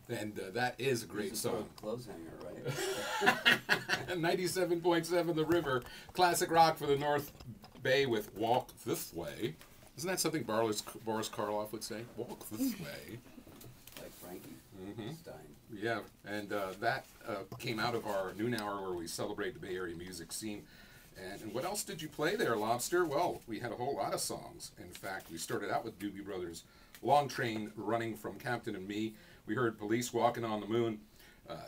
And that is a great song. Clothes hanger, right? 97.7 The River, classic rock for the North Bay with Walk This Way. Isn't that something Boris Karloff would say? Walk this way. Like Frankie Stein. Yeah, and that came out of our noon hour where we celebrate the Bay Area music scene. And what else did you play there, Lobster? Well, we had a whole lot of songs. In fact, we started out with Doobie Brothers' Long Train Running from Captain and Me. We heard Police Walking on the Moon.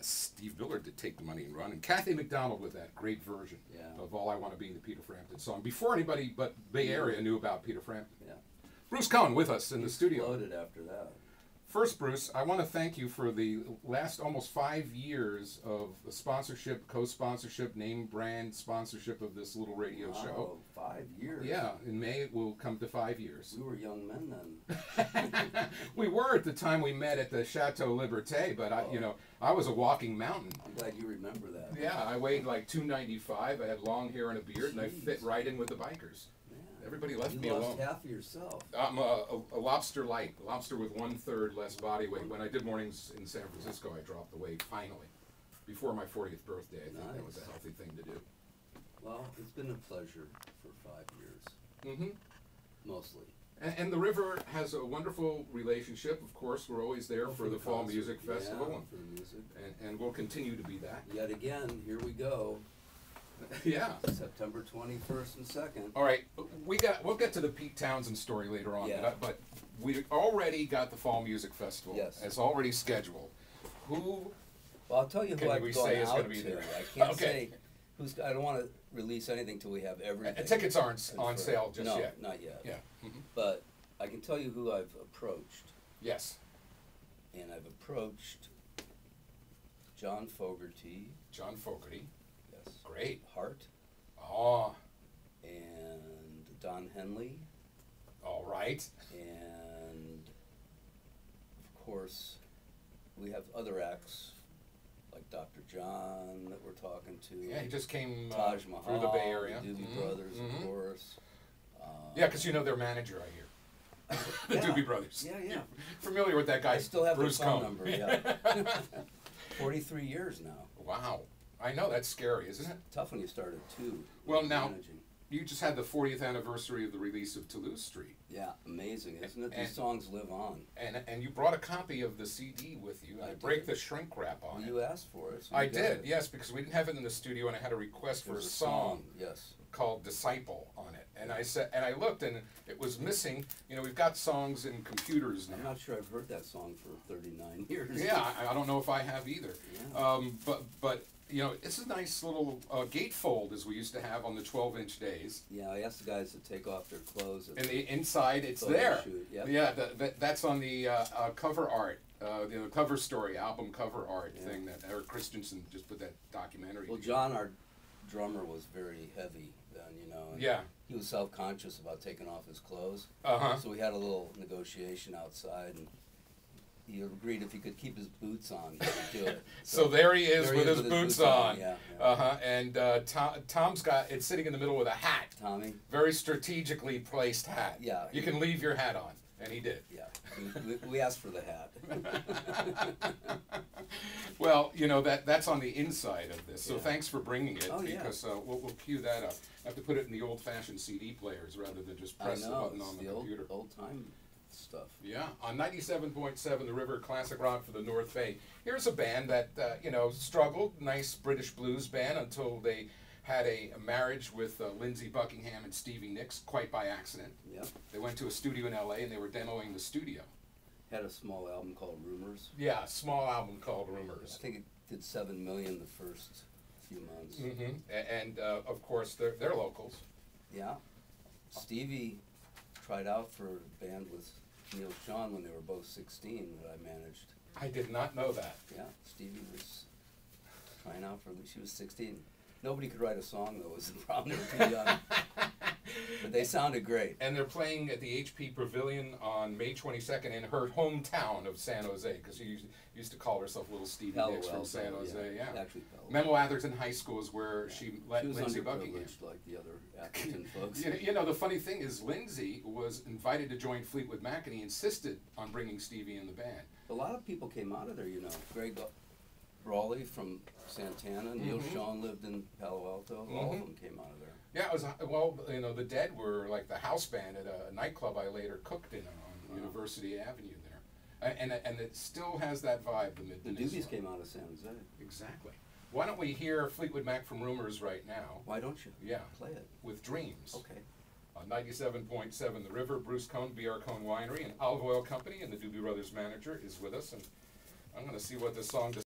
Steve Miller did Take the Money and Run. And Kathy McDonald with that great version of All I Want to Be, the Peter Frampton song. Before anybody but Bay Area knew about Peter Frampton. Yeah. Bruce Cohn with us in the studio. Exploded after that. First, Bruce, I want to thank you for the last almost 5 years of sponsorship, co-sponsorship, name brand sponsorship of this little radio show. 5 years. Yeah, in May it will come to 5 years. We were young men then. We were at the time we met at the Chateau Liberté, but I was a walking mountain. I'm glad you remember that. Yeah, I weighed like 295. I had long hair and a beard, and I fit right in with the bikers. Everybody left me alone. You lost half of yourself. I'm a lobster light, lobster with 1/3 less body weight. When I did mornings in San Francisco, I dropped the weight finally. Before my 40th birthday, I think that was a healthy thing to do. Well, it's been a pleasure for 5 years. Mm-hmm. Mostly. And the river has a wonderful relationship. Of course, we're always there for the Fall Music Festival. Yeah, for the music. And we'll continue to be that. Yet again, here we go. Yeah. September 21st and 2nd. All right, we'll get to the Pete Townsend story later on. Yeah. But we already got the Fall Music Festival. Yes. It's already scheduled. Who? Well, I'll tell you who I've gone out to. There? I can't say who's. I don't want to release anything till we have everything. Tickets aren't on sale just yet. No, not yet. Yeah. But I can tell you who I've approached. Yes. And I've approached John Fogerty. John Fogerty. Yes. Great. Hart. Oh. And Don Henley. All right. And of course, we have other acts like Dr. John that we're talking to. Yeah, he just came Taj Mahal, through the Bay Area. The Doobie Brothers, of course. Yeah, because you know their manager, I hear. The Doobie Brothers. Yeah, yeah. You're familiar with that guy? I still have Bruce their phone Cohn. number. Yeah. 43 years now. Wow. I know, that's scary, isn't it? Tough when you started too. Well, now, you just had the 40th anniversary of the release of Toulouse Street. Yeah, amazing, isn't it? These songs live on. And you brought a copy of the CD with you. I break the shrink wrap on it. You asked for it. So I did, yes, because we didn't have it in the studio, and I had a request for a song. Yes. Called Disciple on it. And I said, and I looked, and it was missing. You know, we've got songs in computers now. I'm not sure I've heard that song for 39 years. Yeah, I don't know if I have either. Yeah. But you know, it's a nice little gatefold as we used to have on the 12-inch days. Yeah, I asked the guys to take off their clothes. And the inside, it's there. Yep. Yeah, that's on the cover art, the cover story, album cover art thing that Eric Christensen just put that documentary Well, together. John, our drummer, was very heavy then, you know. And he was self-conscious about taking off his clothes. So we had a little negotiation outside, and he agreed if he could keep his boots on, he could do it. So there he is with his boots on. Yeah. And Tom's got it sitting in the middle with a hat. Tommy. Very strategically placed hat. Yeah. You can leave your hat on, and he did. Yeah. We asked for the hat. Well, you know, that's on the inside of this. So thanks for bringing it, because we'll cue that up. I have to put it in the old-fashioned CD players rather than just press the button on the computer. Old-time stuff. Yeah, on 97.7 The River, classic rock for the North Bay. Here's a band that, you know, struggled, nice British blues band, until they had a marriage with Lindsey Buckingham and Stevie Nicks, quite by accident. Yeah. They went to a studio in L.A. and they were demoing the studio. Had a small album called Rumors. Yeah, a small album called Rumors. I think it did 7 million the first few months. And of course, they're locals. Yeah. Stevie tried out for a band with Neil Sean when they were both 16 that I managed. I did not know that. Yeah, Stevie was trying out for, she was 16. Nobody could write a song, though, was the problem. They were too young. But they sounded great. And they're playing at the HP Pavilion on May 22nd in her hometown of San Jose, because she used to call herself Little Stevie Nicks from San Jose. Yeah. Actually, Memo Atherton High School is where she let Lindsey Buckingham. Like the other Atherton folks. You know, the funny thing is, Lindsey was invited to join Fleetwood Mac, and he insisted on bringing Stevie in the band. A lot of people came out of there, you know. Greg Brawley from Santana, Neil Sean lived in Palo Alto. All of them came out of there. Yeah, it was, well, you know, the Dead were like the house band at a nightclub I later cooked in on University Avenue there. And it still has that vibe, the Doobies came out of San Jose. Exactly. Why don't we hear Fleetwood Mac from Rumors right now? Why don't you? Yeah. Play it. With Dreams. Okay. On 97.7 The River, Bruce Cohn, B.R. Cohn Winery, and Olive Oil Company, and the Doobie Brothers manager is with us. And I'm going to see what this song does.